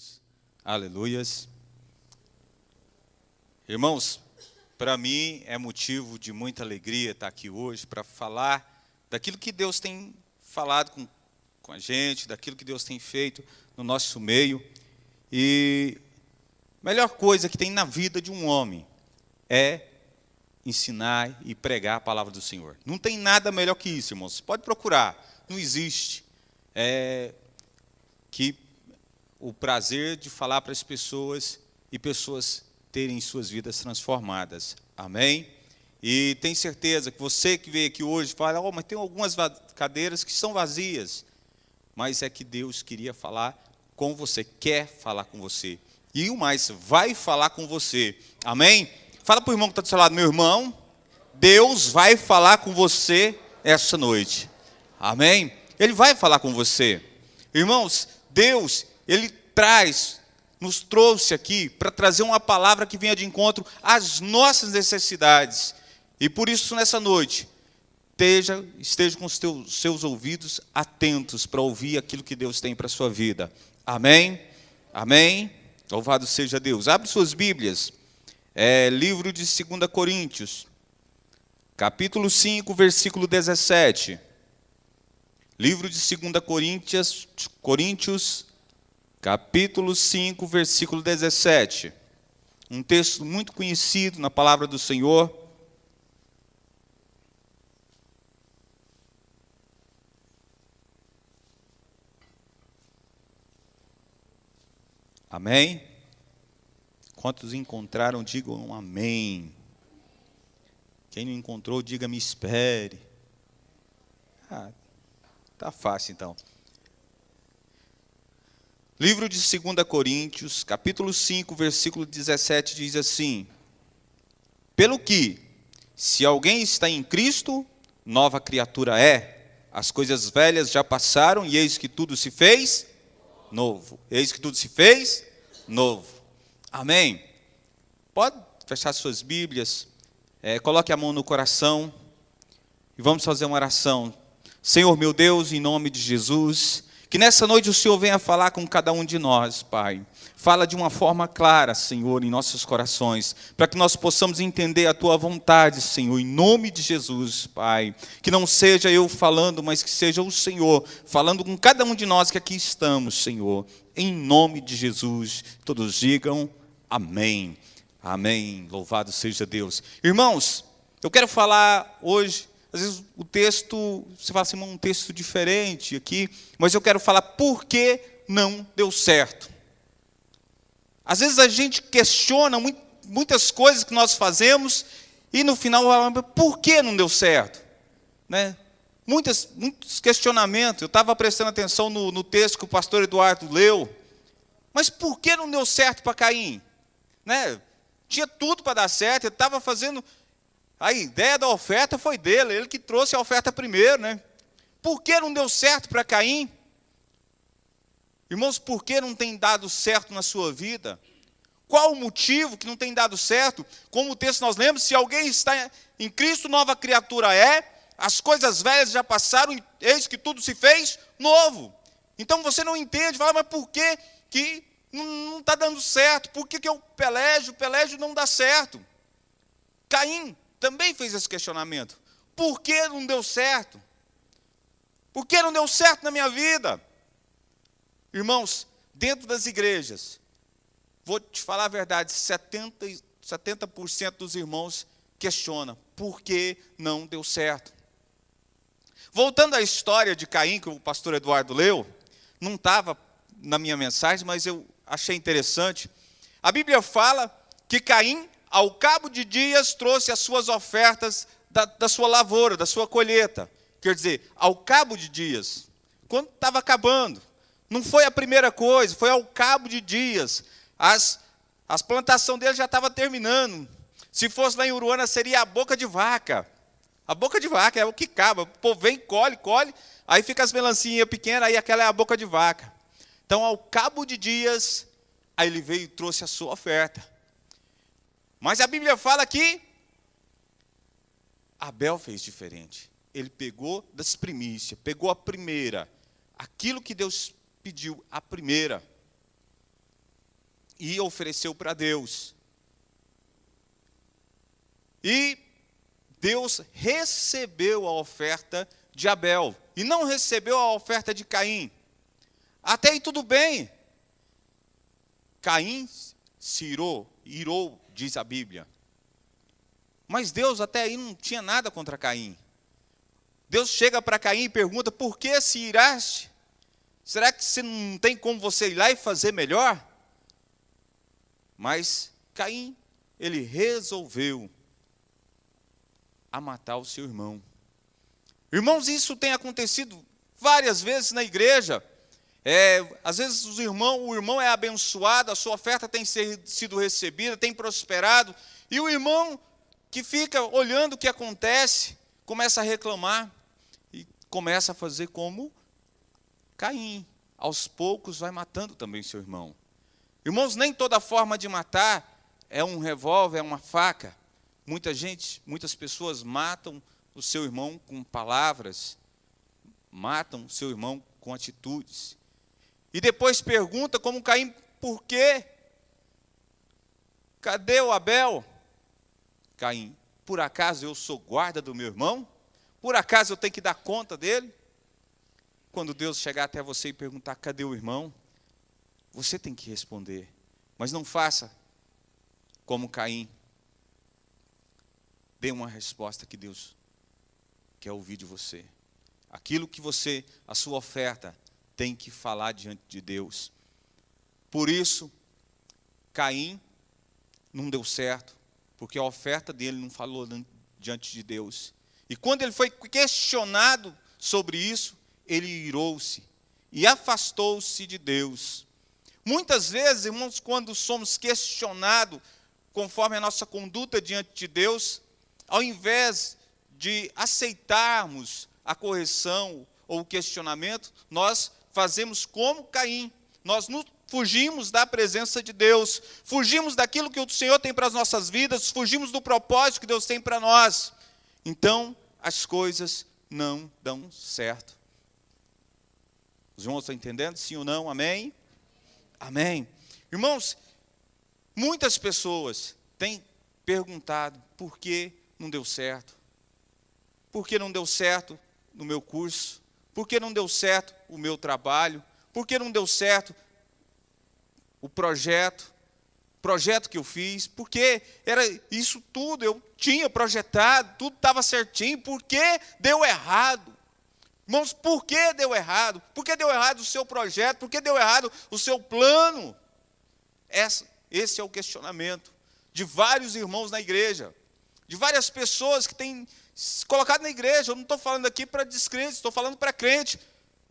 Jesus. Aleluias. Irmãos, para mim é motivo de muita alegria estar aqui hoje para falar daquilo que Deus tem falado com a gente, daquilo que Deus tem feito no nosso meio. E a melhor coisa que tem na vida de um homem é ensinar e pregar a palavra do Senhor. Não tem nada melhor que isso, irmãos. Pode procurar, não existe. Que o prazer de falar para as pessoas e pessoas terem suas vidas transformadas. Amém? E tenho certeza que você que veio aqui hoje fala, mas tem algumas cadeiras que são vazias. Mas é que Deus queria falar com você, quer falar com você. E o mais, vai falar com você. Amém? Fala para o irmão que está do seu lado, meu irmão, Deus vai falar com você esta noite. Amém? Ele vai falar com você. Irmãos, Deus, Ele nos trouxe aqui para trazer uma palavra que venha de encontro às nossas necessidades. E por isso, nessa noite, esteja com os seus ouvidos atentos para ouvir aquilo que Deus tem para a sua vida. Amém? Amém? Louvado seja Deus. Abre suas Bíblias. Livro de 2 Coríntios, capítulo 5, versículo 17. Livro de 2 Coríntios, capítulo 5, versículo 17. Um texto muito conhecido na palavra do Senhor. Amém? Quantos encontraram, digam amém. Quem não encontrou, diga me espere. Tá fácil então. Livro de 2 Coríntios, capítulo 5, versículo 17, diz assim: Pelo que, se alguém está em Cristo, nova criatura é. As coisas velhas já passaram e eis que tudo se fez novo. Eis que tudo se fez novo. Amém? Pode fechar suas Bíblias, coloque a mão no coração e vamos fazer uma oração. Senhor meu Deus, em nome de Jesus, que nessa noite o Senhor venha falar com cada um de nós, Pai. Fala de uma forma clara, Senhor, em nossos corações, para que nós possamos entender a Tua vontade, Senhor, em nome de Jesus, Pai. Que não seja eu falando, mas que seja o Senhor falando com cada um de nós que aqui estamos, Senhor. Em nome de Jesus, todos digam amém. Amém. Louvado seja Deus. Irmãos, eu quero falar hoje. Às vezes o texto, você fala assim, um texto diferente aqui, mas eu quero falar por que não deu certo. Às vezes a gente questiona muitas coisas que nós fazemos e no final fala, por que não deu certo? Né? Muitos questionamentos. Eu estava prestando atenção no texto que o pastor Eduardo leu, mas por que não deu certo para Caim? Né? Tinha tudo para dar certo, ele estava fazendo... A ideia da oferta foi dele, ele que trouxe a oferta primeiro, né? Por que não deu certo para Caim? Irmãos, por que não tem dado certo na sua vida? Qual o motivo que não tem dado certo? Como o texto nós lemos, se alguém está em Cristo, nova criatura é, as coisas velhas já passaram, eis que tudo se fez novo. Então você não entende, fala, mas por que não está dando certo? Por que eu pelejo não dá certo? Caim também fez esse questionamento. Por que não deu certo? Por que não deu certo na minha vida? Irmãos, dentro das igrejas, vou te falar a verdade, 70% dos irmãos questionam por que não deu certo. Voltando à história de Caim, que o pastor Eduardo leu, não estava na minha mensagem, mas eu achei interessante. A Bíblia fala que Caim, ao cabo de dias, trouxe as suas ofertas da sua lavoura, da sua colheita. Quer dizer, ao cabo de dias, quando estava acabando. Não foi a primeira coisa, foi ao cabo de dias. As plantações dele já estavam terminando. Se fosse lá em Uruana, seria a boca de vaca. A boca de vaca é o que acaba. O povo vem, colhe, aí fica as melancias pequenas, aí aquela é a boca de vaca. Então, ao cabo de dias, aí ele veio e trouxe a sua oferta. Mas a Bíblia fala que Abel fez diferente. Ele pegou das primícias, pegou a primeira. Aquilo que Deus pediu, a primeira. e ofereceu para Deus. E Deus recebeu a oferta de Abel e não recebeu a oferta de Caim. Até aí tudo bem. Caim se irou, diz a Bíblia. Mas Deus até aí não tinha nada contra Caim. Deus chega para Caim e pergunta: por que se iraste? Será que você não tem como você ir lá e fazer melhor? Mas Caim, ele resolveu a matar o seu irmão. Irmãos, isso tem acontecido várias vezes na igreja. Às vezes o irmão é abençoado, a sua oferta tem sido recebida, tem prosperado, e o irmão que fica olhando o que acontece, começa a reclamar, e começa a fazer como Caim. Aos poucos vai matando também seu irmão. Irmãos, nem toda forma de matar é um revólver, é uma faca. Muitas pessoas matam o seu irmão com palavras, matam o seu irmão com atitudes. E depois pergunta, como Caim, por quê? Cadê o Abel? Caim, por acaso eu sou guarda do meu irmão? Por acaso eu tenho que dar conta dele? Quando Deus chegar até você e perguntar, cadê o irmão? Você tem que responder. Mas não faça como Caim. Dê uma resposta que Deus quer ouvir de você. Aquilo que a sua oferta, tem que falar diante de Deus. Por isso, Caim não deu certo, porque a oferta dele não falou diante de Deus. E quando ele foi questionado sobre isso, ele irou-se e afastou-se de Deus. Muitas vezes, irmãos, quando somos questionados conforme a nossa conduta diante de Deus, ao invés de aceitarmos a correção ou o questionamento, nós fazemos como Caim. Nós fugimos da presença de Deus, fugimos daquilo que o Senhor tem para as nossas vidas, fugimos do propósito que Deus tem para nós. Então, as coisas não dão certo. Os irmãos estão entendendo? Sim ou não? Amém? Amém. Irmãos, muitas pessoas têm perguntado por que não deu certo. Por que não deu certo no meu curso? Por que não deu certo o meu trabalho? Por que não deu certo o projeto que eu fiz? Porque era isso tudo, eu tinha projetado, tudo estava certinho. Por que deu errado? Irmãos, por que deu errado? Por que deu errado o seu projeto? Por que deu errado o seu plano? Esse é o questionamento de vários irmãos na igreja, de várias pessoas que têm se colocado na igreja. Eu não estou falando aqui para descrentes, estou falando para crente.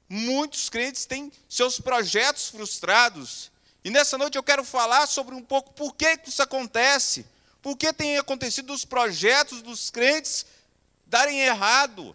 Muitos crentes têm seus projetos frustrados. E nessa noite eu quero falar sobre um pouco por que isso acontece. Por que tem acontecido os projetos dos crentes darem errado.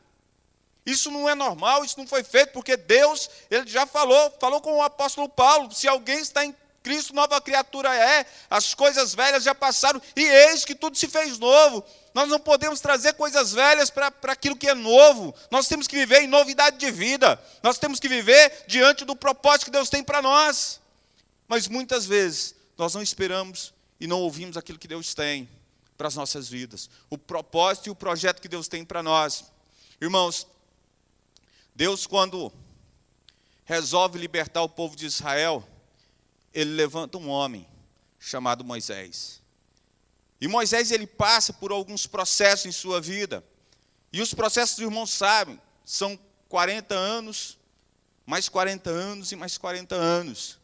Isso não é normal, isso não foi feito, porque Deus, Ele já falou com o apóstolo Paulo: se alguém está em Cristo, nova criatura é, as coisas velhas já passaram, e eis que tudo se fez novo. Nós não podemos trazer coisas velhas para aquilo que é novo. Nós temos que viver em novidade de vida. Nós temos que viver diante do propósito que Deus tem para nós. Mas muitas vezes, nós não esperamos e não ouvimos aquilo que Deus tem para as nossas vidas. O propósito e o projeto que Deus tem para nós. Irmãos, Deus, quando resolve libertar o povo de Israel, Ele levanta um homem chamado Moisés. E Moisés, ele passa por alguns processos em sua vida. E os processos, os irmãos sabem, são 40 anos, mais 40 anos e mais 40 anos.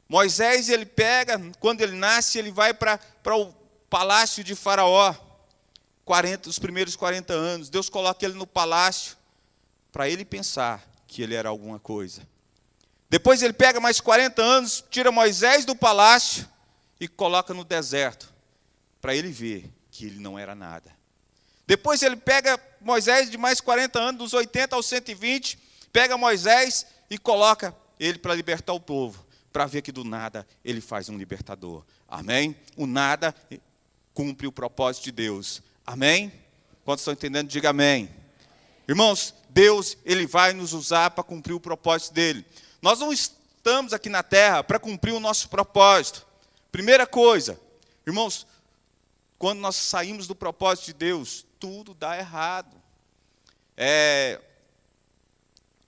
Moisés, ele pega, quando ele nasce, ele vai para o palácio de Faraó. Os primeiros 40 anos. Deus coloca ele no palácio para ele pensar que ele era alguma coisa. Depois ele pega mais 40 anos, tira Moisés do palácio e coloca no deserto, para ele ver que ele não era nada. Depois ele pega Moisés de mais 40 anos, dos 80 aos 120, pega Moisés e coloca ele para libertar o povo, para ver que do nada ele faz um libertador. Amém? O nada cumpre o propósito de Deus. Amém? Quantos estão entendendo? Diga amém. Irmãos, Deus, Ele vai nos usar para cumprir o propósito dele. Nós não estamos aqui na terra para cumprir o nosso propósito. Primeira coisa, irmãos, quando nós saímos do propósito de Deus, tudo dá errado.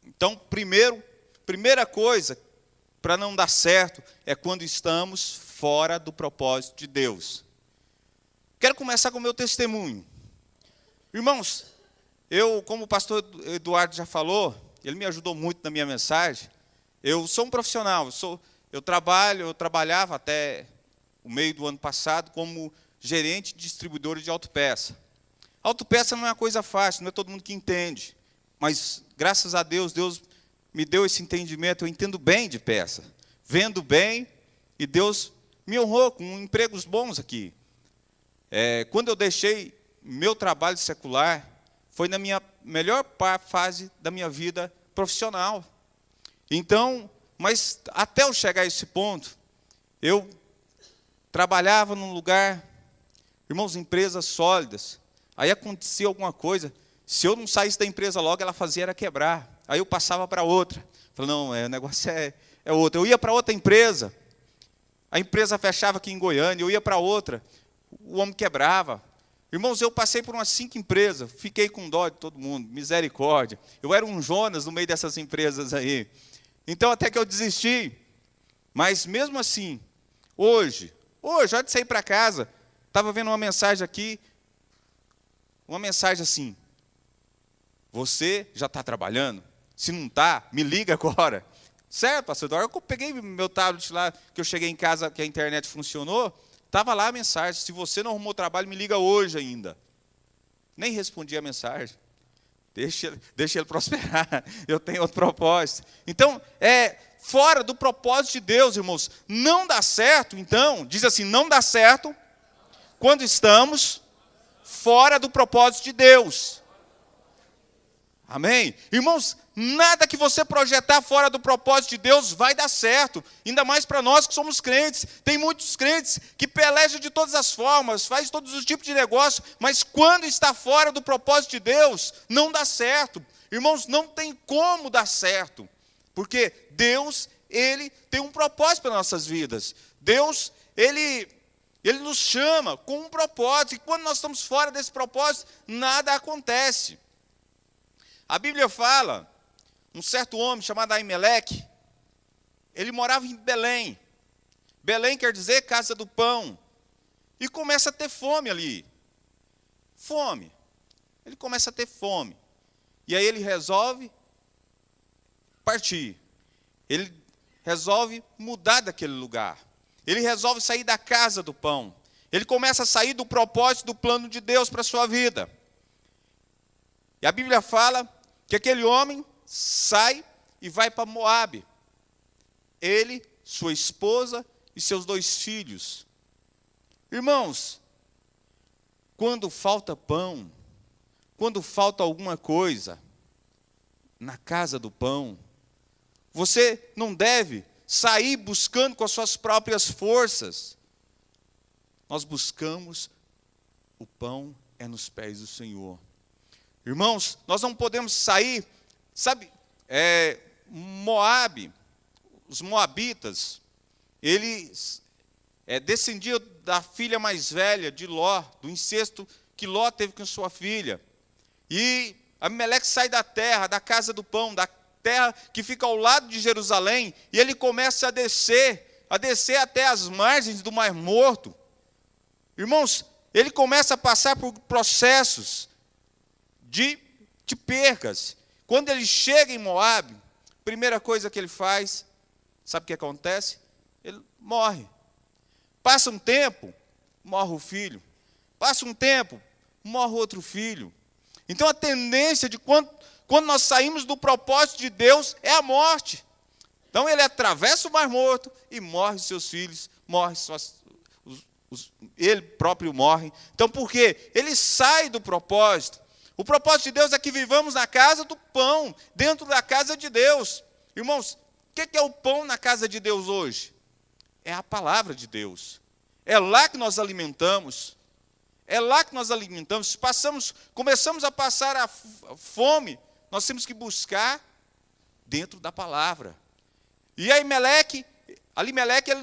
Então, primeira coisa para não dar certo é quando estamos fora do propósito de Deus. Quero começar com o meu testemunho. Irmãos, como o pastor Eduardo já falou, ele me ajudou muito na minha mensagem. Eu sou um profissional, eu trabalhava até o meio do ano passado como gerente de distribuidor de autopeça. Autopeça não é uma coisa fácil, não é todo mundo que entende. Mas, graças a Deus, Deus me deu esse entendimento, eu entendo bem de peça. Vendo bem, e Deus me honrou com empregos bons aqui. Quando eu deixei meu trabalho secular, foi na minha melhor fase da minha vida profissional. Então, mas até eu chegar a esse ponto, eu trabalhava num lugar, irmãos, empresas sólidas. Aí acontecia alguma coisa, se eu não saísse da empresa logo, ela fazia era quebrar. Aí eu passava para outra. Falei, não, o negócio é outro. Eu ia para outra empresa, a empresa fechava aqui em Goiânia, eu ia para outra, o homem quebrava. Irmãos, eu passei por umas 5 empresas, fiquei com dó de todo mundo, misericórdia. Eu era um Jonas no meio dessas empresas aí. Então, até que eu desisti. Mas, mesmo assim, hoje, antes de sair para casa, estava vendo uma mensagem aqui, uma mensagem assim, você já está trabalhando? Se não está, me liga agora. Certo, pastor Eduardo? Eu peguei meu tablet lá, que eu cheguei em casa, que a internet funcionou, estava lá a mensagem, se você não arrumou trabalho, me liga hoje ainda. Nem respondi a mensagem. Deixa ele prosperar, eu tenho outro propósito. Então, fora do propósito de Deus, irmãos, não dá certo, então, diz assim, não dá certo quando estamos fora do propósito de Deus. Amém? Irmãos, nada que você projetar fora do propósito de Deus vai dar certo. Ainda mais para nós que somos crentes. Tem muitos crentes que pelejam de todas as formas, faz todos os tipos de negócio, mas quando está fora do propósito de Deus, não dá certo. Irmãos, não tem como dar certo. Porque Deus, Ele tem um propósito para nossas vidas. Deus, Ele nos chama com um propósito. E quando nós estamos fora desse propósito, nada acontece. A Bíblia fala, um certo homem chamado Aimeleque, ele morava em Belém. Belém quer dizer casa do pão. E começa a ter fome ali. Fome. Ele começa a ter fome. E aí ele resolve partir. Ele resolve mudar daquele lugar. Ele resolve sair da casa do pão. Ele começa a sair do propósito, do plano de Deus para a sua vida. E a Bíblia fala que aquele homem sai e vai para Moabe. Ele, sua esposa e seus 2 filhos. Irmãos, quando falta pão, quando falta alguma coisa na casa do pão, você não deve sair buscando com as suas próprias forças. Nós buscamos o pão nos pés do Senhor. Irmãos, nós não podemos sair, sabe, Moabe, os moabitas, eles descendiam da filha mais velha de Ló, do incesto que Ló teve com sua filha. E Abimeleque sai da terra, da casa do pão, da terra que fica ao lado de Jerusalém, e ele começa a descer até as margens do Mar Morto. Irmãos, ele começa a passar por processos de percas. Quando ele chega em Moabe, primeira coisa que ele faz, sabe o que acontece? Ele morre. Passa um tempo, morre o filho. Passa um tempo, morre outro filho. Então a tendência de quando nós saímos do propósito de Deus é a morte. Então ele atravessa o Mar Morto e morre seus filhos, ele próprio morre. Então por quê? Ele sai do propósito. O propósito de Deus é que vivamos na casa do pão, dentro da casa de Deus. Irmãos, o que é o pão na casa de Deus hoje? É a palavra de Deus. É lá que nós alimentamos. É lá que nós alimentamos. Começamos a passar a fome, nós temos que buscar dentro da palavra. E Alimeleque, ele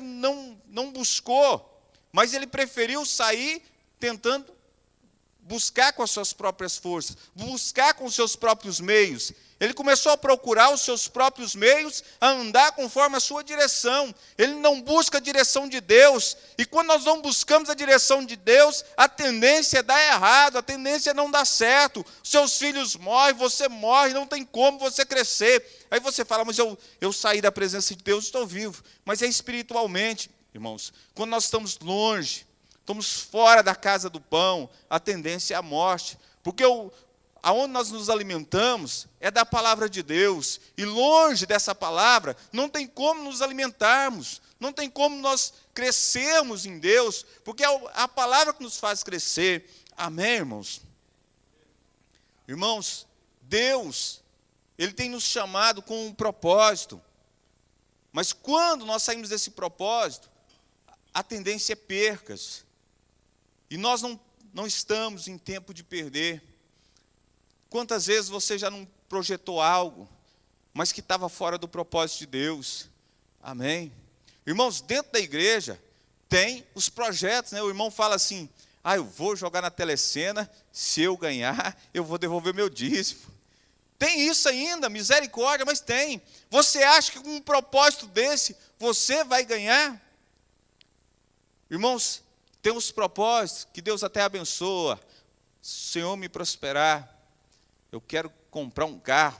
não buscou, mas ele preferiu sair tentando buscar com as suas próprias forças, buscar com os seus próprios meios. Ele começou a procurar os seus próprios meios, a andar conforme a sua direção. Ele não busca a direção de Deus. E quando nós não buscamos a direção de Deus, a tendência é dar errado, a tendência é não dar certo. Seus filhos morrem, você morre, não tem como você crescer. Aí você fala, mas eu saí da presença de Deus, estou vivo. Mas é espiritualmente, irmãos. Quando nós estamos longe, estamos fora da casa do pão, a tendência é a morte. Porque aonde nós nos alimentamos é da palavra de Deus. E longe dessa palavra, não tem como nos alimentarmos. Não tem como nós crescermos em Deus. Porque é a palavra que nos faz crescer. Amém, irmãos? Irmãos, Deus, Ele tem nos chamado com um propósito. Mas quando nós saímos desse propósito, a tendência é percas. E nós não estamos em tempo de perder. Quantas vezes você já não projetou algo, mas que estava fora do propósito de Deus? Amém? Irmãos, dentro da igreja tem os projetos, né? O irmão fala assim, eu vou jogar na telecena, se eu ganhar, eu vou devolver meu dízimo. Tem isso ainda, misericórdia, mas tem. Você acha que com um propósito desse, você vai ganhar? Irmãos, tem uns propósitos que Deus até abençoa. Senhor me prosperar. Eu quero comprar um carro.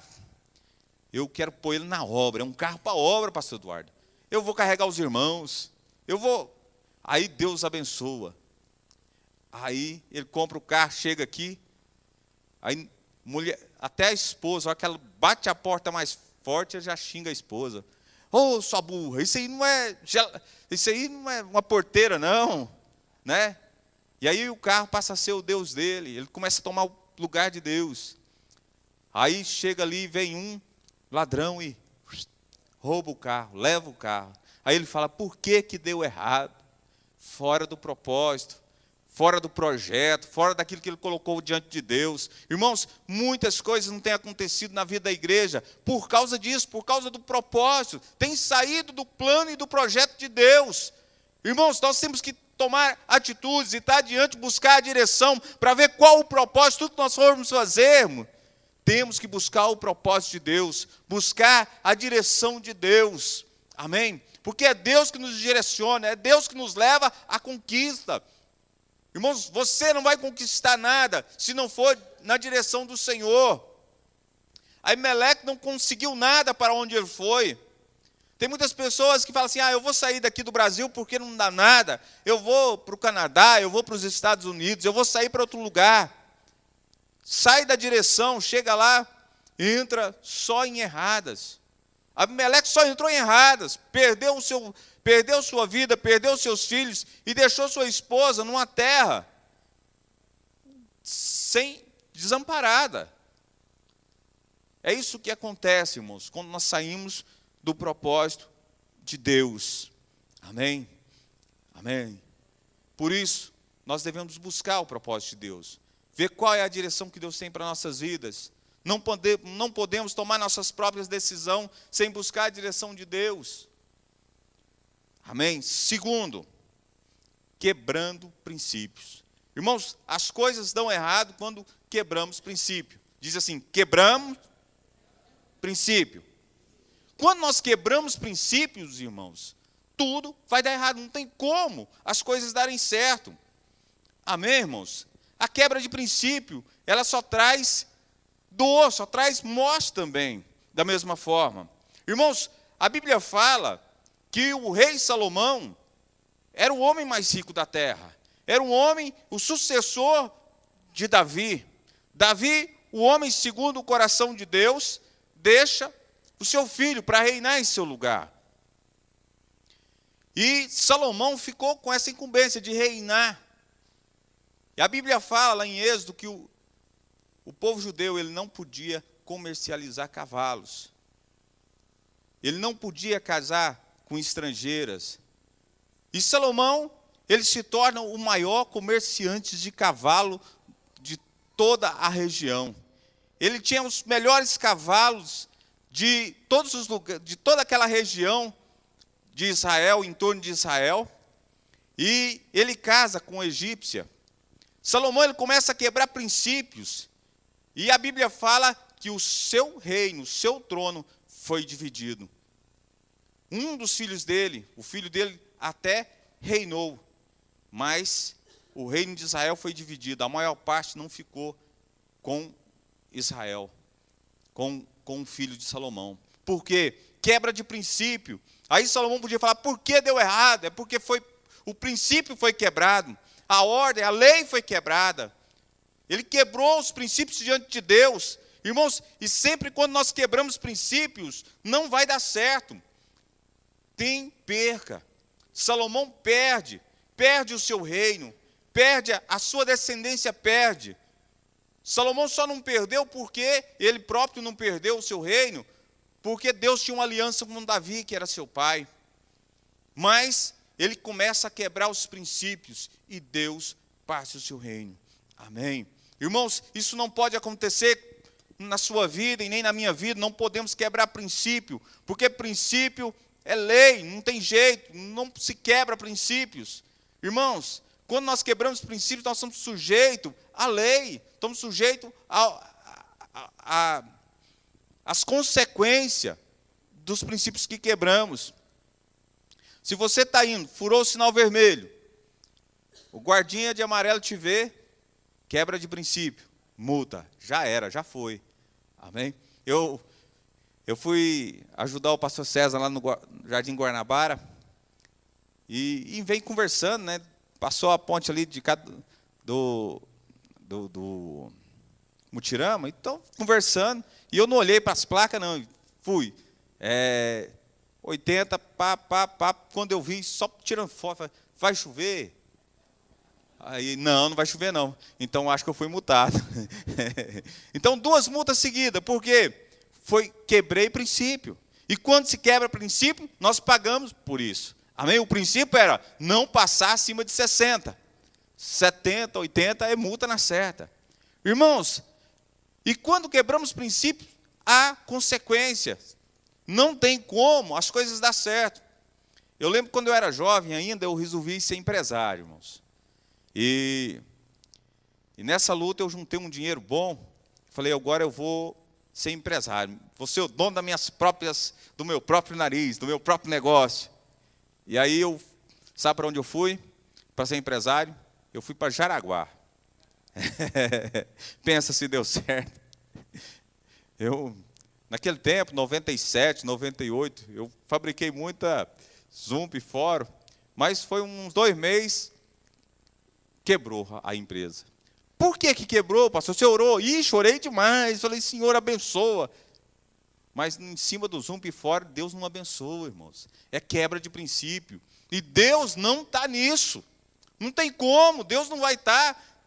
Eu quero pôr ele na obra. É um carro para obra, pastor Eduardo. Eu vou carregar os irmãos. Aí Deus abençoa. Aí ele compra o carro, chega aqui. Aí até a esposa, olha que ela bate a porta mais forte, ele já xinga a esposa. Sua burra, isso aí não é uma porteira, não. Né? E aí o carro passa a ser o Deus dele. Ele começa a tomar o lugar de Deus. Aí chega ali, vem um ladrão e rouba o carro, leva o carro. Aí ele fala, por que deu errado? Fora do propósito, fora do projeto, fora daquilo que ele colocou diante de Deus. Irmãos, muitas coisas não têm acontecido na vida da igreja por causa disso, por causa do propósito. Tem saído do plano e do projeto de Deus. Irmãos, nós temos que tomar atitudes e estar adiante, buscar a direção, para ver qual o propósito que nós formos fazermos. Temos que buscar o propósito de Deus, buscar a direção de Deus. Amém? Porque é Deus que nos direciona, é Deus que nos leva à conquista. Irmãos, você não vai conquistar nada se não for na direção do Senhor. Abimeleque não conseguiu nada para onde ele foi. Tem muitas pessoas que falam assim, eu vou sair daqui do Brasil porque não dá nada. Eu vou para o Canadá, eu vou para os Estados Unidos, eu vou sair para outro lugar. Sai da direção, chega lá, entra só em erradas. Abimeleque só entrou em erradas, perdeu sua vida, perdeu seus filhos e deixou sua esposa numa terra desamparada. É isso que acontece, irmãos, quando nós saímos do propósito de Deus. Amém? Amém. Por isso, nós devemos buscar o propósito de Deus. Ver qual é a direção que Deus tem para nossas vidas. Não podemos tomar nossas próprias decisões sem buscar a direção de Deus. Amém? Segundo, quebrando princípios. Irmãos, as coisas dão errado quando quebramos princípio. Diz assim, quebramos princípio. Quando nós quebramos princípios, irmãos, tudo vai dar errado. Não tem como as coisas darem certo. Amém, irmãos? A quebra de princípio, ela só traz dor, só traz morte também, da mesma forma. Irmãos, a Bíblia fala que o rei Salomão era o homem mais rico da terra. Era um homem, o sucessor de Davi. Davi, o homem segundo o coração de Deus, deixa o seu filho para reinar em seu lugar. E Salomão ficou com essa incumbência de reinar. E a Bíblia fala lá em Êxodo que o povo judeu ele não podia comercializar cavalos. Ele não podia casar com estrangeiras. E Salomão, ele se torna o maior comerciante de cavalo de toda a região. Ele tinha os melhores cavalos de todos os lugares, de toda aquela região de Israel, em torno de Israel. e ele casa com a egípcia. Salomão ele começa a quebrar princípios, e a Bíblia fala que o seu reino, o seu trono foi dividido. Um dos filhos dele, o filho dele até reinou, mas o reino de Israel foi dividido, a maior parte não ficou com Israel, com o filho de Salomão. Por quê? Quebra de princípio. Aí Salomão podia falar, por que deu errado? É porque o princípio foi quebrado, a ordem, a lei foi quebrada. Ele quebrou os princípios diante de Deus. Irmãos, e sempre quando nós quebramos princípios, não vai dar certo. Tem perca. Salomão perde o seu reino, perde a sua descendência, perde. Salomão só não perdeu porque ele próprio não perdeu o seu reino, porque Deus tinha uma aliança com Davi, que era seu pai. Mas ele começa a quebrar os princípios e Deus passa o seu reino. Amém? Irmãos, isso não pode acontecer na sua vida e nem na minha vida. Não podemos quebrar princípio, porque princípio é lei, não tem jeito, não se quebra princípios. Irmãos, quando nós quebramos princípios, nós estamos sujeitos à lei, estamos sujeitos às consequências dos princípios que quebramos. Se você está indo, furou o sinal vermelho, o guardinha de amarelo te vê, quebra de princípio, multa, já era, já foi. Amém? Eu fui ajudar o pastor César lá no Jardim Guanabara, e vem conversando, né? Passou a ponte ali de cada do Mutirama, então conversando, e eu não olhei para as placas, não, fui. 80, quando eu vi, só tirando foto, falei, vai chover? Aí, não vai chover não. Então, acho que eu fui multado. Então, 2 multas seguidas, porque quebrei princípio. E quando se quebra princípio, nós pagamos por isso. Amém? O princípio era não passar acima de 60. 70, 80 é multa na certa. Irmãos, e quando quebramos princípios, há consequências. Não tem como as coisas dar certo. Eu lembro quando eu era jovem ainda, eu resolvi ser empresário, irmãos. E nessa luta eu juntei um dinheiro bom. Falei, agora eu vou ser empresário. Vou ser o dono do meu próprio nariz, do meu próprio negócio. E aí sabe para onde eu fui? Para ser empresário? Eu fui para Jaraguá. Pensa se deu certo. Naquele tempo, 97, 98, eu fabriquei muita Zump, Fórum, mas foi uns 2 meses, quebrou a empresa. Por que quebrou, pastor? Você orou? Ih, chorei demais. Falei, Senhor, abençoa. Mas em cima do Zump e Fórum, Deus não abençoa, irmãos. É quebra de princípio. E Deus não está nisso. Não tem como, Deus não vai estar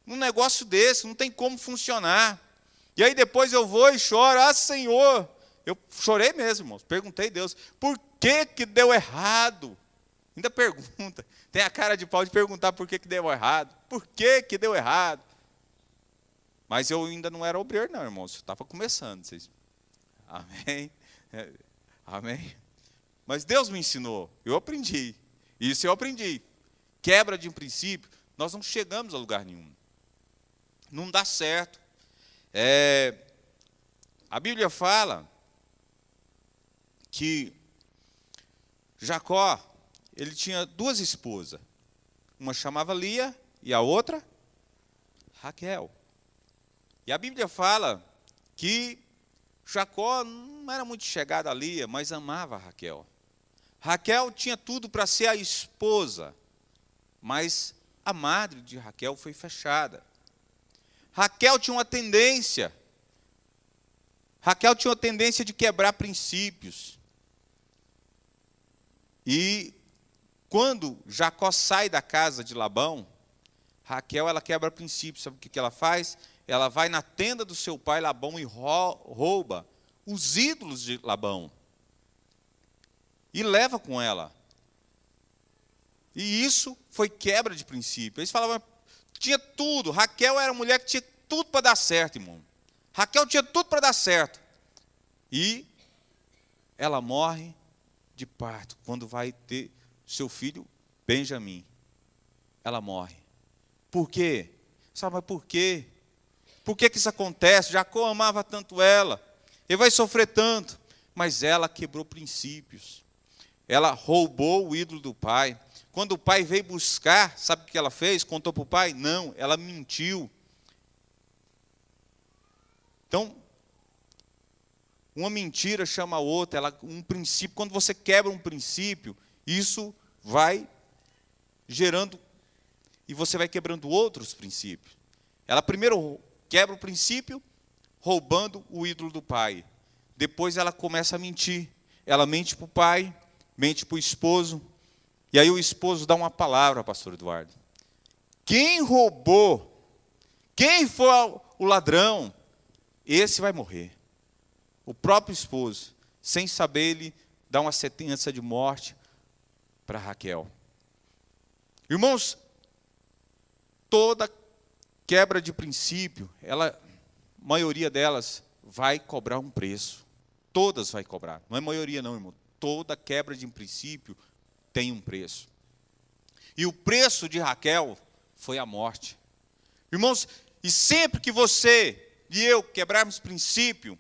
num negócio desse, não tem como funcionar. E aí depois eu vou e choro, Senhor, eu chorei mesmo, irmãos, perguntei a Deus, por que deu errado? Ainda pergunta, tem a cara de pau de perguntar por que deu errado, por que deu errado? Mas eu ainda não era obreiro não, irmãos, eu estava começando, vocês... Amém? Amém? Mas Deus me ensinou, eu aprendi, isso eu aprendi. Quebra de um princípio, nós não chegamos a lugar nenhum, não dá certo. A Bíblia fala que Jacó, ele tinha 2 esposas. Uma chamava Lia e a outra Raquel. E a Bíblia fala que Jacó não era muito chegado a Lia, mas amava a Raquel. Raquel tinha tudo para ser a esposa, mas a madre de Raquel foi fechada. Raquel tinha uma tendência de quebrar princípios. E quando Jacó sai da casa de Labão, Raquel ela quebra princípios. Sabe o que ela faz? Ela vai na tenda do seu pai Labão e rouba os ídolos de Labão. E leva com ela. E isso foi quebra de princípio. Eles falavam, tinha tudo. Raquel era a mulher que tinha tudo para dar certo, irmão. Raquel tinha tudo para dar certo. E ela morre de parto, quando vai ter seu filho Benjamim, ela morre. Por quê? Sabe, mas por quê? Por que isso acontece? Jacó amava tanto ela, ele vai sofrer tanto, mas ela quebrou princípios. Ela roubou o ídolo do pai. Quando o pai veio buscar, sabe o que ela fez? Contou para o pai? Não, ela mentiu. Então, uma mentira chama a outra, um princípio. Quando você quebra um princípio, isso vai gerando, e você vai quebrando outros princípios. Ela primeiro quebra o princípio, roubando o ídolo do pai. Depois ela começa a mentir. Ela mente para o pai, mente para o esposo. E aí o esposo dá uma palavra, pastor Eduardo. Quem roubou, quem foi o ladrão, esse vai morrer. O próprio esposo, sem saber, ele dá uma sentença de morte para Raquel. Irmãos, toda quebra de princípio, a maioria delas vai cobrar um preço. Todas vai cobrar. Não é maioria não, irmão. Toda quebra de princípio tem um preço. E o preço de Raquel foi a morte. Irmãos, e sempre que você e eu quebrarmos princípio,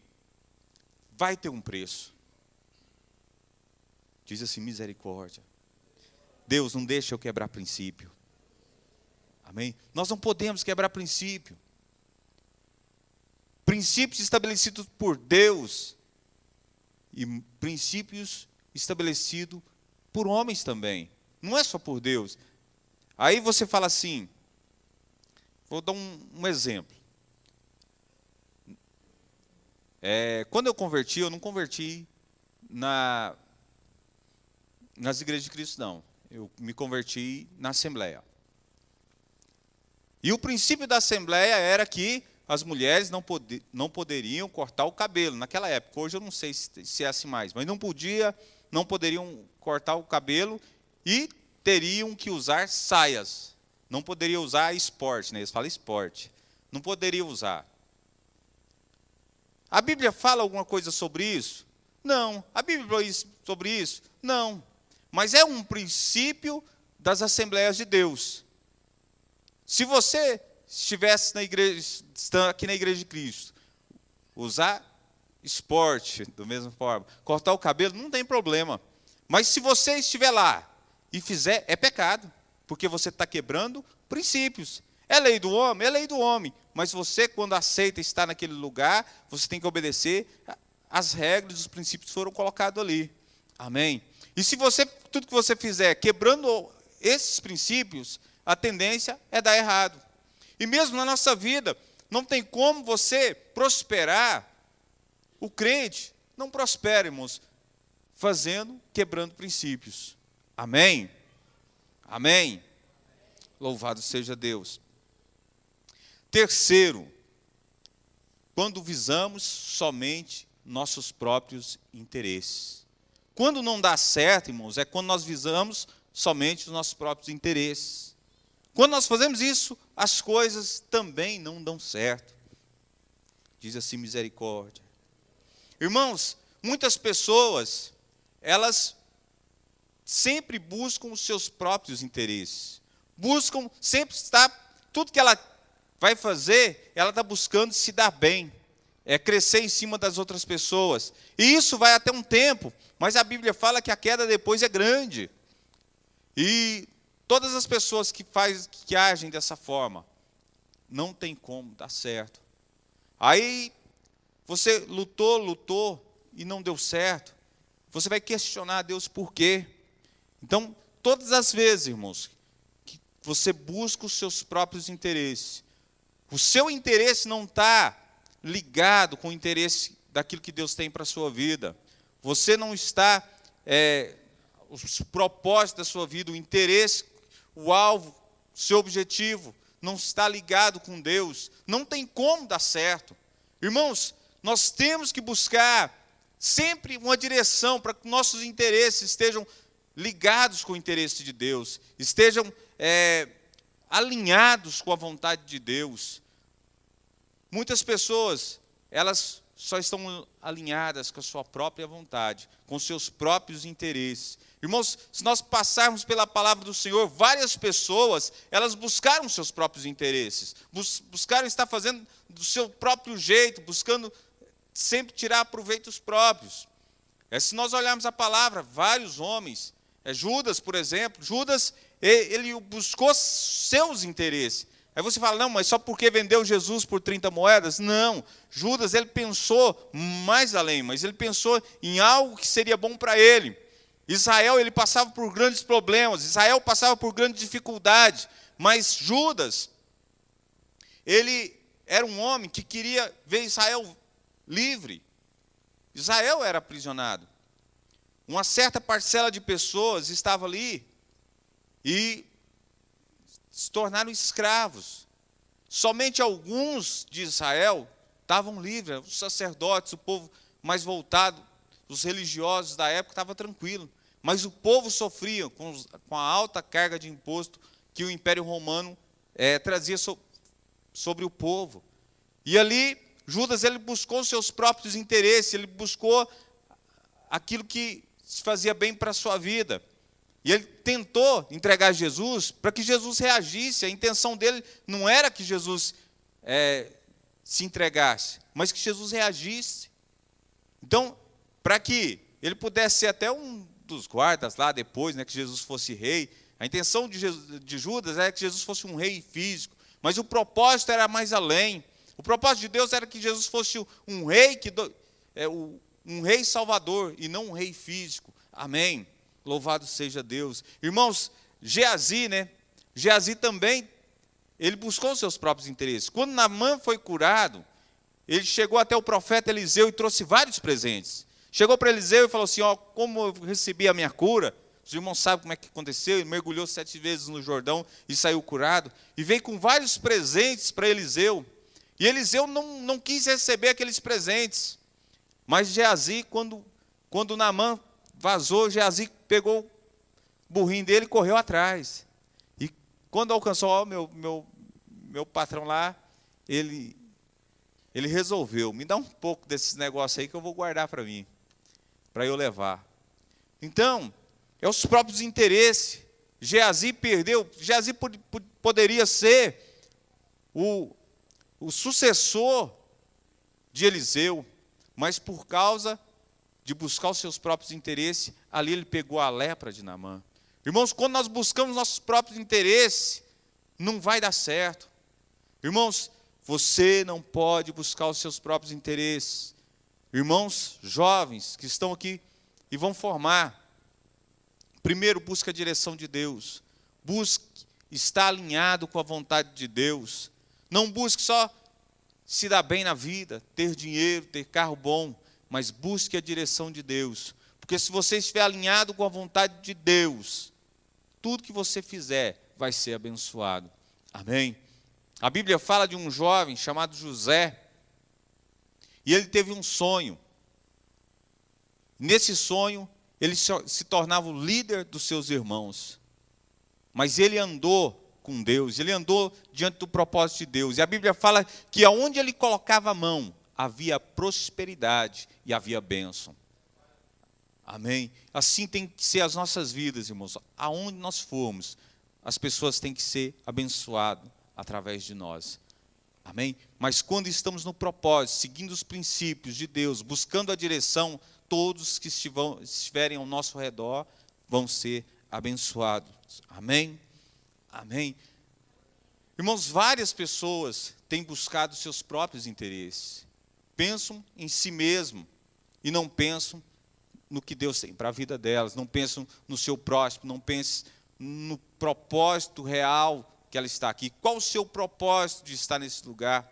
vai ter um preço. Diz assim, misericórdia. Deus, não deixa eu quebrar princípio. Amém? Nós não podemos quebrar princípio. Princípios estabelecidos por Deus e princípios estabelecidos por homens também. Não é só por Deus. Aí você fala assim, vou dar um exemplo. Quando eu converti, eu não converti nas igrejas de Cristo, não. Eu me converti na Assembleia. E o princípio da Assembleia era que as mulheres não poderiam cortar o cabelo. Naquela época, hoje eu não sei se é assim mais, mas não poderiam cortar o cabelo e teriam que usar saias. Não poderiam usar esporte, né? Eles falam esporte. Não poderiam usar. A Bíblia fala alguma coisa sobre isso? Não. A Bíblia fala sobre isso? Não. Mas é um princípio das Assembleias de Deus. Se você estivesse aqui na Igreja de Cristo, usar esporte, da mesma forma, cortar o cabelo, não tem problema. Mas se você estiver lá e fizer, é pecado, porque você está quebrando princípios. É lei do homem? É lei do homem. Mas você, quando aceita estar naquele lugar, você tem que obedecer as regras, os princípios que foram colocados ali. Amém? E se tudo que você fizer quebrando esses princípios, a tendência é dar errado. E mesmo na nossa vida, não tem como você prosperar. O crente não prospera, irmãos, quebrando princípios. Amém? Amém? Louvado seja Deus. Terceiro, quando visamos somente nossos próprios interesses. Quando não dá certo, irmãos, é quando nós visamos somente os nossos próprios interesses. Quando nós fazemos isso, as coisas também não dão certo. Diz assim, misericórdia. Irmãos, muitas pessoas, elas sempre buscam os seus próprios interesses. Buscam, sempre está, tudo que ela vai fazer, ela está buscando se dar bem. É crescer em cima das outras pessoas. E isso vai até um tempo, mas a Bíblia fala que a queda depois é grande. E todas as pessoas que agem dessa forma, não tem como dar certo. Aí, você lutou e não deu certo. Você vai questionar a Deus por quê. Então, todas as vezes, irmãos, que você busca os seus próprios interesses, o seu interesse não está ligado com o interesse daquilo que Deus tem para a sua vida. Você não está, os propósitos da sua vida, o interesse, o alvo, o seu objetivo, não está ligado com Deus. Não tem como dar certo. Irmãos, nós temos que buscar sempre uma direção para que nossos interesses estejam ligados com o interesse de Deus, estejam alinhados com a vontade de Deus. Muitas pessoas, elas só estão alinhadas com a sua própria vontade, com os seus próprios interesses. Irmãos, se nós passarmos pela palavra do Senhor, várias pessoas, elas buscaram seus próprios interesses, buscaram estar fazendo do seu próprio jeito, buscando sempre tirar proveitos próprios. Se nós olharmos a palavra, vários homens, Judas, por exemplo, Judas, ele buscou seus interesses. Aí você fala, não, mas só porque vendeu Jesus por 30 moedas? Não, Judas, ele pensou mais além, mas ele pensou em algo que seria bom para ele. Israel, ele passava por grandes problemas, Israel passava por grande dificuldade, mas Judas, ele era um homem que queria ver Israel livre. Israel era aprisionado. Uma certa parcela de pessoas estava ali e se tornaram escravos. Somente alguns de Israel estavam livres, os sacerdotes, o povo mais voltado, os religiosos da época estavam tranquilos. Mas o povo sofria com a alta carga de imposto que o Império Romano trazia sobre o povo. E ali, Judas, ele buscou os seus próprios interesses, ele buscou aquilo que fazia bem para a sua vida. E ele tentou entregar Jesus para que Jesus reagisse. A intenção dele não era que Jesus se entregasse, mas que Jesus reagisse. Então, para que ele pudesse ser até um dos guardas lá depois, que Jesus fosse rei, a intenção de Judas era que Jesus fosse um rei físico, mas o propósito era mais além. O propósito de Deus era que Jesus fosse um rei, um rei salvador, e não um rei físico. Amém? Louvado seja Deus. Irmãos, Geazi também, ele buscou os seus próprios interesses. Quando Naamã foi curado, ele chegou até o profeta Eliseu e trouxe vários presentes. Chegou para Eliseu e falou assim, como eu recebi a minha cura, os irmãos sabem como é que aconteceu, ele mergulhou 7 vezes no Jordão e saiu curado, e veio com vários presentes para Eliseu. E Eliseu não quis receber aqueles presentes. Mas Geazi, quando Naamã vazou, Geazi pegou o burrinho dele e correu atrás. E quando alcançou, meu patrão lá, ele resolveu, me dá um pouco desses negócios aí que eu vou guardar para mim, para eu levar. Então, é os próprios interesses. Geazi perdeu, Geazi poderia ser o sucessor de Eliseu, mas por causa de buscar os seus próprios interesses, ali ele pegou a lepra de Naamã. Irmãos, quando nós buscamos nossos próprios interesses, não vai dar certo. Irmãos, você não pode buscar os seus próprios interesses. Irmãos jovens que estão aqui e vão formar, primeiro busque a direção de Deus. Busque estar alinhado com a vontade de Deus. Não busque só se dar bem na vida, ter dinheiro, ter carro bom, mas busque a direção de Deus. Porque se você estiver alinhado com a vontade de Deus, tudo que você fizer vai ser abençoado. Amém? A Bíblia fala de um jovem chamado José, e ele teve um sonho. Nesse sonho, ele se tornava o líder dos seus irmãos. Mas ele andou com Deus, ele andou diante do propósito de Deus. E a Bíblia fala que aonde ele colocava a mão, havia prosperidade e havia bênção. Amém? Assim tem que ser as nossas vidas, irmãos. Aonde nós formos, as pessoas têm que ser abençoadas através de nós. Amém? Mas quando estamos no propósito, seguindo os princípios de Deus, buscando a direção, todos que estiverem ao nosso redor vão ser abençoados. Amém? Amém? Irmãos, várias pessoas têm buscado seus próprios interesses. Pensam em si mesmo e não pensam no que Deus tem para a vida delas. Não pensam no seu próximo, não pensam no propósito real que ela está aqui. Qual o seu propósito de estar nesse lugar?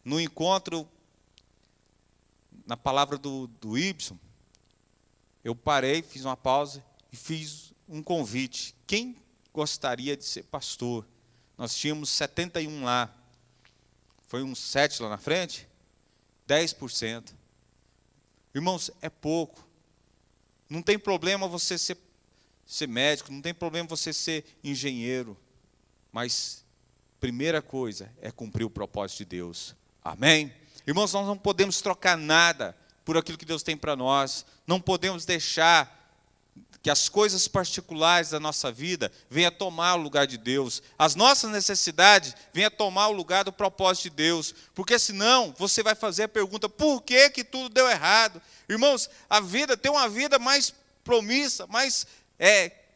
No encontro, na palavra do Ibsen, eu parei, fiz uma pausa e fiz um convite. Quem gostaria de ser pastor? Nós tínhamos 71 lá. Foi uns 7 lá na frente? 10%. Irmãos, é pouco. Não tem problema você ser médico, não tem problema você ser engenheiro. Mas, primeira coisa, é cumprir o propósito de Deus. Amém? Irmãos, nós não podemos trocar nada por aquilo que Deus tem para nós. Não podemos deixar que as coisas particulares da nossa vida venham tomar o lugar de Deus. As nossas necessidades venham tomar o lugar do propósito de Deus. Porque senão você vai fazer a pergunta, por que que tudo deu errado? Irmãos, a vida, tem uma vida mais promissa, mais...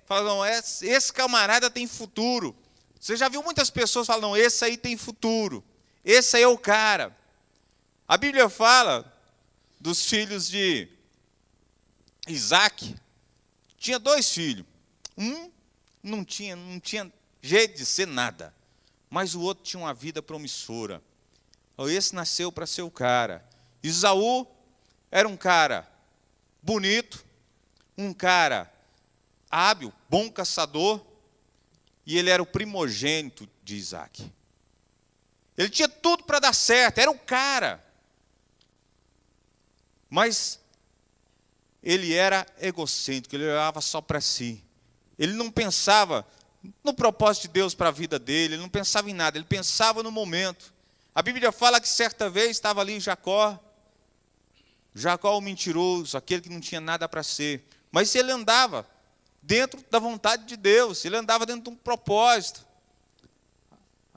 falam, esse camarada tem futuro. Você já viu muitas pessoas falando, não, esse aí tem futuro. Esse aí é o cara. A Bíblia fala dos filhos de Isaac. Tinha 2 filhos. Um não tinha jeito de ser nada. Mas o outro tinha uma vida promissora. Esse nasceu para ser o cara. Esaú era um cara bonito, um cara hábil, bom caçador, e ele era o primogênito de Isaac. Ele tinha tudo para dar certo, era o cara. Mas ele era egocêntrico, ele olhava só para si. Ele não pensava no propósito de Deus para a vida dele, ele não pensava em nada, ele pensava no momento. A Bíblia fala que certa vez estava ali Jacó, o mentiroso, aquele que não tinha nada para ser. Mas ele andava dentro da vontade de Deus, ele andava dentro de um propósito.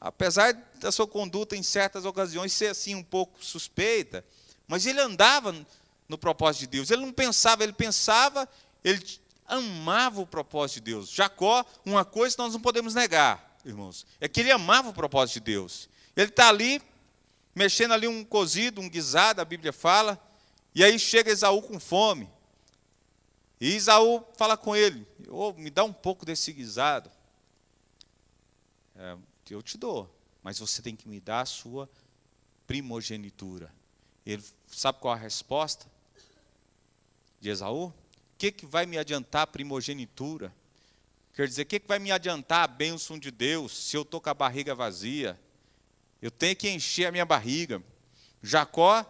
Apesar da sua conduta em certas ocasiões ser assim um pouco suspeita, mas ele andava no propósito de Deus. Ele não pensava, ele amava o propósito de Deus. Jacó, uma coisa que nós não podemos negar, irmãos, é que ele amava o propósito de Deus. Ele está ali, mexendo ali um cozido, um guisado, a Bíblia fala, e aí chega Esaú com fome. E Esaú fala com ele, me dá um pouco desse guisado. Eu te dou, mas você tem que me dar a sua primogenitura. Ele sabe qual a resposta de Esaú? O que vai me adiantar a primogenitura? Quer dizer, o que vai me adiantar a bênção de Deus se eu estou com a barriga vazia? Eu tenho que encher a minha barriga. Jacó,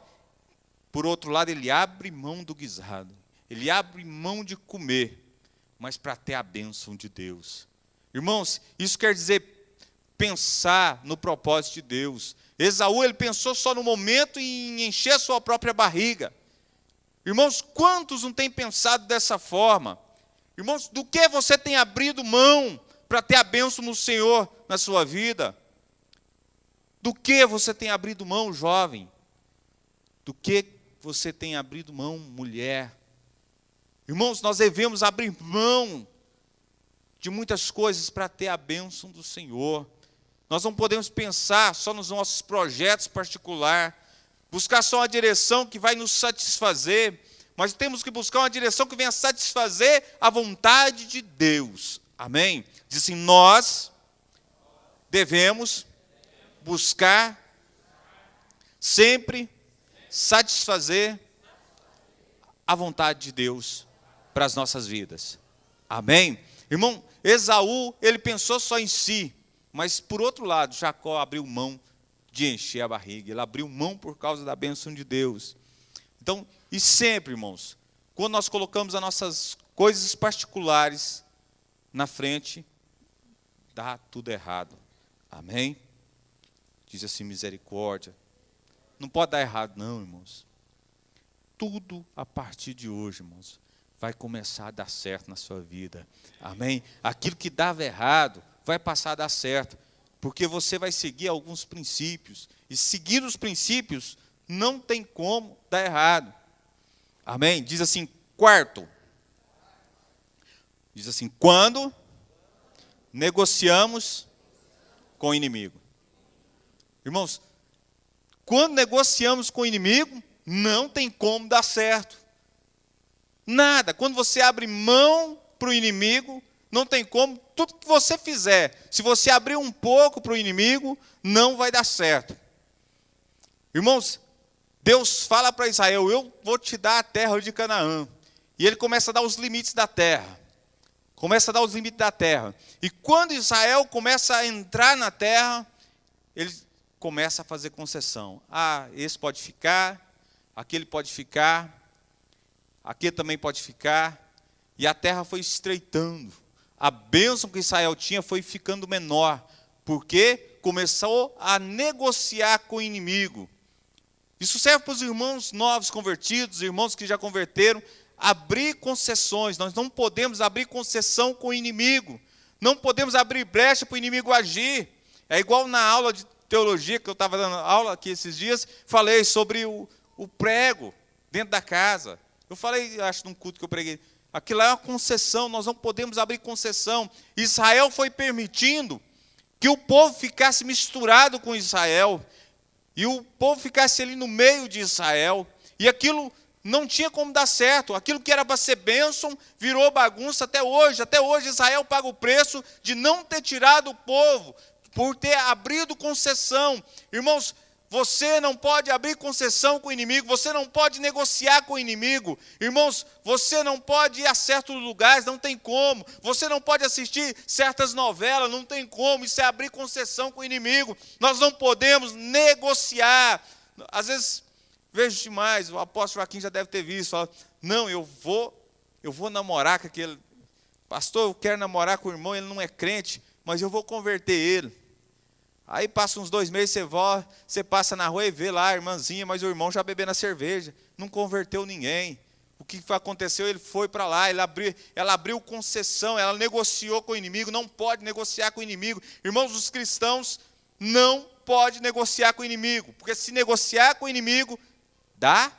por outro lado, ele abre mão do guisado. Ele abre mão de comer, mas para ter a bênção de Deus. Irmãos, isso quer dizer pensar no propósito de Deus. Esaú, ele pensou só no momento em encher a sua própria barriga. Irmãos, quantos não têm pensado dessa forma? Irmãos, do que você tem abrido mão para ter a bênção no Senhor na sua vida? Do que você tem abrido mão, jovem? Do que você tem abrido mão, mulher? Irmãos, nós devemos abrir mão de muitas coisas para ter a bênção do Senhor. Nós não podemos pensar só nos nossos projetos particulares, buscar só uma direção que vai nos satisfazer, mas temos que buscar uma direção que venha satisfazer a vontade de Deus. Amém? Diz assim, nós devemos buscar sempre satisfazer a vontade de Deus para as nossas vidas. Amém? Irmão, Esaú, ele pensou só em si, mas por outro lado, Jacó abriu mão de encher a barriga, ele abriu mão por causa da bênção de Deus. Então, e sempre, irmãos, quando nós colocamos as nossas coisas particulares na frente, dá tudo errado. Amém? Diz assim, misericórdia. Não pode dar errado não, irmãos. Tudo a partir de hoje, irmãos, vai começar a dar certo na sua vida. Amém? Aquilo que dava errado, vai passar a dar certo. Porque você vai seguir alguns princípios. E seguir os princípios, não tem como dar errado. Amém? Diz assim, quarto. Diz assim, quando negociamos com o inimigo. Irmãos, quando negociamos com o inimigo, não tem como dar certo. Nada. Quando você abre mão para o inimigo, não tem como. Tudo que você fizer, se você abrir um pouco para o inimigo, não vai dar certo. Irmãos, Deus fala para Israel, eu vou te dar a terra de Canaã. E ele começa a dar os limites da terra. Começa a dar os limites da terra. E quando Israel começa a entrar na terra, ele começa a fazer concessão. Esse pode ficar, aquele pode ficar, aquele também pode ficar. E a terra foi estreitando. A bênção que Israel tinha foi ficando menor, porque começou a negociar com o inimigo. Isso serve para os irmãos novos convertidos, irmãos que já converteram, abrir concessões. Nós não podemos abrir concessão com o inimigo. Não podemos abrir brecha para o inimigo agir. É igual na aula de teologia, que eu estava dando aula aqui esses dias, falei sobre o prego dentro da casa. Eu falei, acho, num culto que eu preguei, aquilo é uma concessão, nós não podemos abrir concessão. Israel foi permitindo que o povo ficasse misturado com Israel, e o povo ficasse ali no meio de Israel, e aquilo não tinha como dar certo. Aquilo que era para ser bênção virou bagunça até hoje. Até hoje Israel paga o preço de não ter tirado o povo, por ter abrido concessão. Irmãos, você não pode abrir concessão com o inimigo, você não pode negociar com o inimigo. Irmãos, você não pode ir a certos lugares, não tem como. Você não pode assistir certas novelas, não tem como. Isso é abrir concessão com o inimigo. Nós não podemos negociar. Às vezes, vejo demais, o apóstolo Joaquim já deve ter visto, fala, não, eu vou namorar com aquele pastor, eu quero namorar com o irmão, ele não é crente, mas eu vou converter ele. Aí passa uns 2 meses, você passa na rua e vê lá a irmãzinha, mas o irmão já bebendo a cerveja, não converteu ninguém. O que aconteceu? Ele foi para lá, ela abriu concessão, ela negociou com o inimigo, não pode negociar com o inimigo. Irmãos, os cristãos não podem negociar com o inimigo, porque se negociar com o inimigo, dá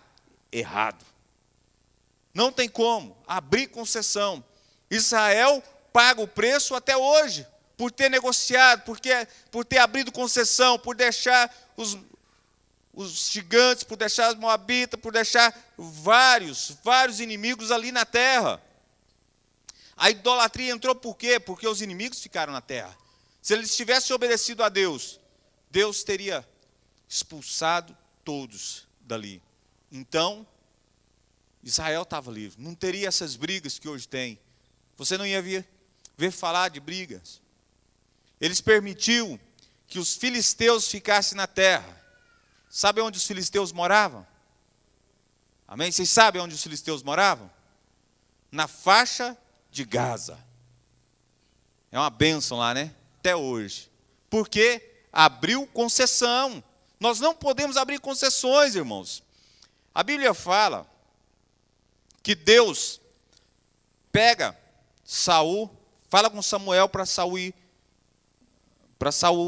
errado. Não tem como abrir concessão. Israel paga o preço até hoje, por ter negociado, por ter abrido concessão, por deixar os gigantes, por deixar os moabitas, por deixar vários inimigos ali na terra. A idolatria entrou por quê? Porque os inimigos ficaram na terra. Se eles tivessem obedecido a Deus, Deus teria expulsado todos dali. Então, Israel estava livre. Não teria essas brigas que hoje tem. Você não ia ver falar de brigas. Eles permitiu que os filisteus ficassem na terra. Sabe onde os filisteus moravam? Amém? Vocês sabem onde os filisteus moravam? Na faixa de Gaza. É uma bênção lá, né? Até hoje. Porque abriu concessão. Nós não podemos abrir concessões, irmãos. A Bíblia fala que Deus pega Saul, fala com Samuel para Saul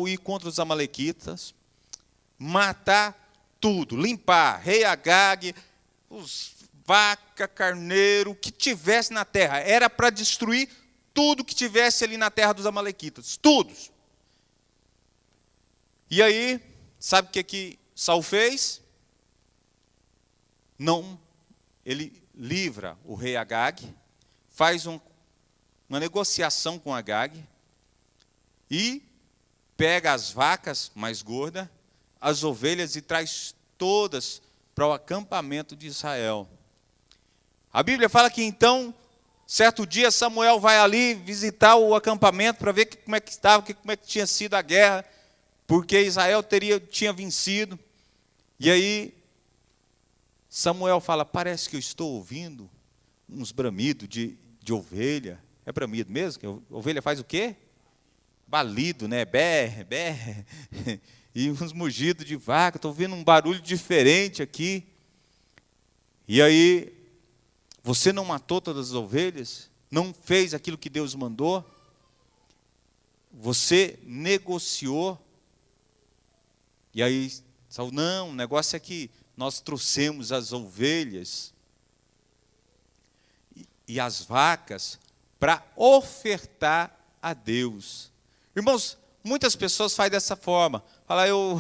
ir contra os amalequitas, matar tudo, limpar, rei Agag, os vaca, carneiro, o que tivesse na terra. Era para destruir tudo que tivesse ali na terra dos amalequitas, tudo. E aí, sabe o que Saul fez? Não, ele livra o rei Agag, faz uma negociação com Agag e pega as vacas mais gordas, as ovelhas e traz todas para o acampamento de Israel. A Bíblia fala que então, certo dia, Samuel vai ali visitar o acampamento para ver como é que estava, como é que tinha sido a guerra, porque Israel tinha vencido. E aí, Samuel fala, parece que eu estou ouvindo uns bramidos de ovelha. É bramido mesmo? Que a ovelha faz o quê? Balido, né? Berre. E uns mugidos de vaca. Estou ouvindo um barulho diferente aqui. E aí, você não matou todas as ovelhas? Não fez aquilo que Deus mandou? Você negociou? E aí, Saul, não, o negócio é que nós trouxemos as ovelhas e as vacas para ofertar a Deus. Irmãos, muitas pessoas fazem dessa forma. Fala, eu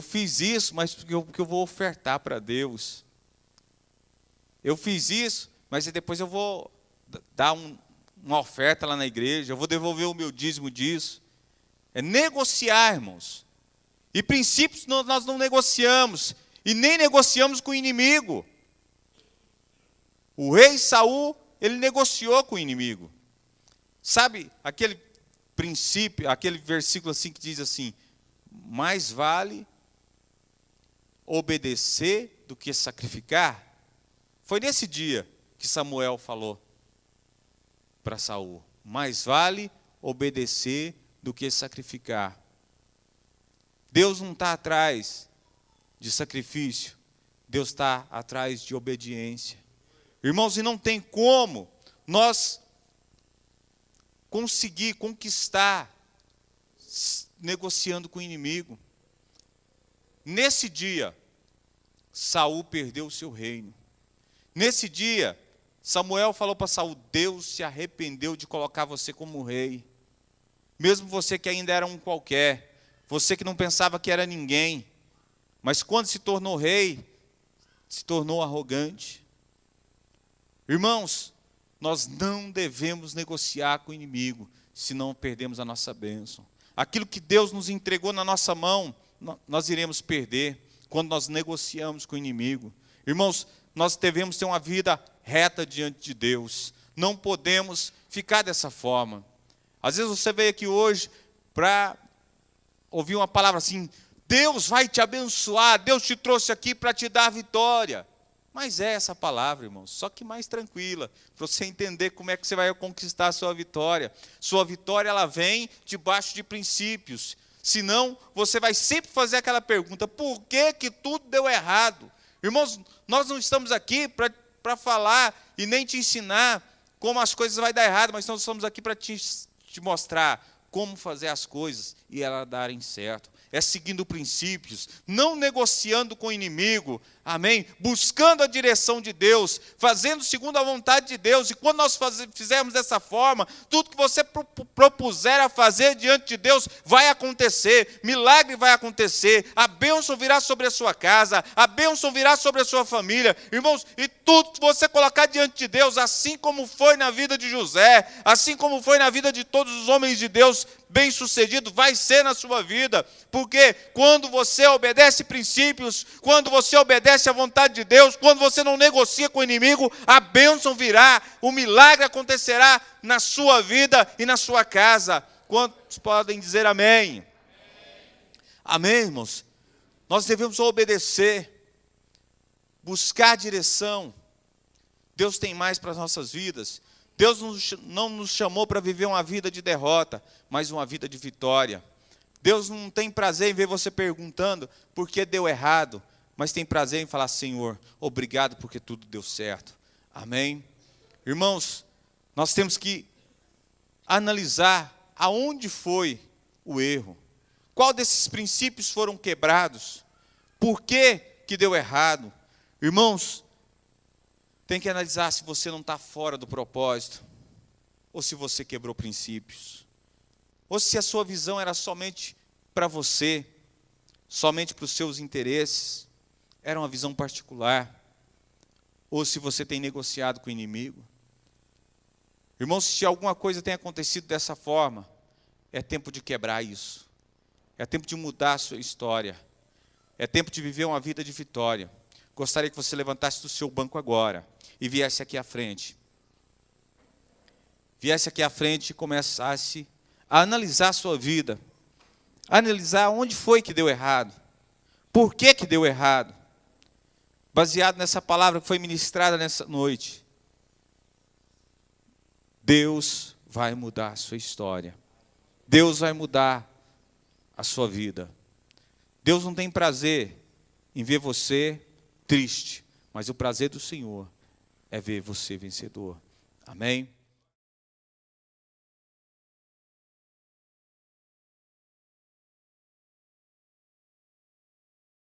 fiz isso, mas porque eu vou ofertar para Deus. Eu fiz isso, mas depois eu vou dar uma oferta lá na igreja, eu vou devolver o meu dízimo disso. É negociar, irmãos. E princípios nós não negociamos, e nem negociamos com o inimigo. O rei Saul, ele negociou com o inimigo. Sabe aquele princípio, aquele versículo assim que diz assim, mais vale obedecer do que sacrificar? Foi nesse dia que Samuel falou para Saul, mais vale obedecer do que sacrificar. Deus não está atrás de sacrifício, Deus está atrás de obediência. Irmãos, e não tem como nós conseguir conquistar negociando com o inimigo. Nesse dia, Saul perdeu o seu reino. Nesse dia, Samuel falou para Saul: Deus se arrependeu de colocar você como rei. Mesmo você que ainda era um qualquer, você que não pensava que era ninguém, mas quando se tornou rei, se tornou arrogante. Irmãos, nós não devemos negociar com o inimigo, senão perdemos a nossa bênção. Aquilo que Deus nos entregou na nossa mão, nós iremos perder quando nós negociamos com o inimigo. Irmãos, nós devemos ter uma vida reta diante de Deus. Não podemos ficar dessa forma. Às vezes você veio aqui hoje para ouvir uma palavra assim: Deus vai te abençoar, Deus te trouxe aqui para te dar a vitória. Mas é essa palavra, irmãos, só que mais tranquila, para você entender como é que você vai conquistar a sua vitória. Sua vitória, ela vem debaixo de princípios. Senão, você vai sempre fazer aquela pergunta: por que que tudo deu errado? Irmãos, nós não estamos aqui para falar e nem te ensinar como as coisas vão dar errado, mas nós estamos aqui para te mostrar como fazer as coisas e elas darem certo. É seguindo princípios, não negociando com o inimigo, amém? Buscando a direção de Deus, fazendo segundo a vontade de Deus. E quando nós fizermos dessa forma, tudo que você propuser a fazer diante de Deus vai acontecer, milagre vai acontecer, a bênção virá sobre a sua casa, a bênção virá sobre a sua família. Irmãos, e tudo que você colocar diante de Deus, assim como foi na vida de José, assim como foi na vida de todos os homens de Deus bem-sucedido, vai ser na sua vida, porque quando você obedece princípios, quando você obedece à vontade de Deus, quando você não negocia com o inimigo, a bênção virá, o milagre acontecerá na sua vida e na sua casa. Quantos podem dizer amém? Amém, irmãos? Nós devemos obedecer, buscar direção. Deus tem mais para as nossas vidas. Deus não nos chamou para viver uma vida de derrota, mas uma vida de vitória. Deus não tem prazer em ver você perguntando por que deu errado, mas tem prazer em falar: Senhor, obrigado porque tudo deu certo. Amém? Irmãos, nós temos que analisar aonde foi o erro. Qual desses princípios foram quebrados? Por que que deu errado? Irmãos, tem que analisar se você não está fora do propósito, ou se você quebrou princípios, ou se a sua visão era somente para você, somente para os seus interesses, era uma visão particular, ou se você tem negociado com o inimigo. Irmãos, se alguma coisa tem acontecido dessa forma, é tempo de quebrar isso, é tempo de mudar a sua história, é tempo de viver uma vida de vitória. Gostaria que você levantasse do seu banco agora e viesse aqui à frente. Viesse aqui à frente e começasse a analisar a sua vida. Analisar onde foi que deu errado. Por que que deu errado. Baseado nessa palavra que foi ministrada nessa noite. Deus vai mudar a sua história. Deus vai mudar a sua vida. Deus não tem prazer em ver você triste, mas o prazer do Senhor é ver você vencedor. Amém?